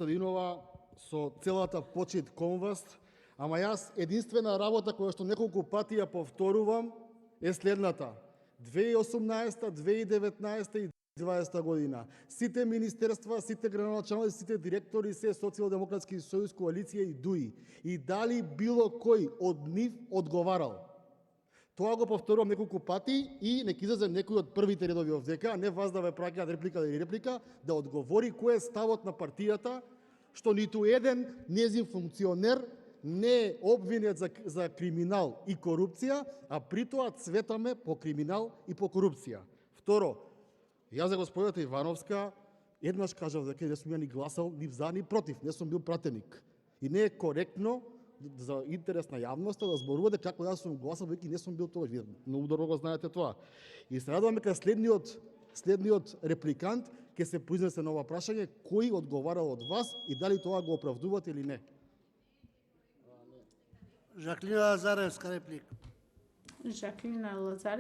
Костадинова, со целата почит кон вас, ама јас единствена работа која што неколку пати ја повторувам е следната. 2018, 2019 и 2020 година. Сите министерства, сите градоначалници, сите директори се Социјалдемократски сојуз, коалиција и ДУИ. И дали било кој од нив одговарал? Тоа го повторувам неколку пати и нека излезе некој од првите редови овдека, а не вас да ве праќаат реплика или реплика, да одговори кој е ставот на партијата, што ниту еден нејзин функционер не е обвинет за криминал и корупција, а при тоа цветаме по криминал и по корупција. Второ, јас за господината Ивановска еднаш кажав дека не сум ја ни гласал ни за ни против, не сум бил пратеник. И не е коректно за интерес на јавноста да зборувате како јас сум гласал, веќе не сум бил тоа. Вие многу добро го знаете тоа. И се радувам дека следниот репликант ќе се произнесе на ова прашање кој одговарал од вас и дали тоа го оправдувате или не. Жаклина Лазаревска реплика. Жаклина Лазаревска.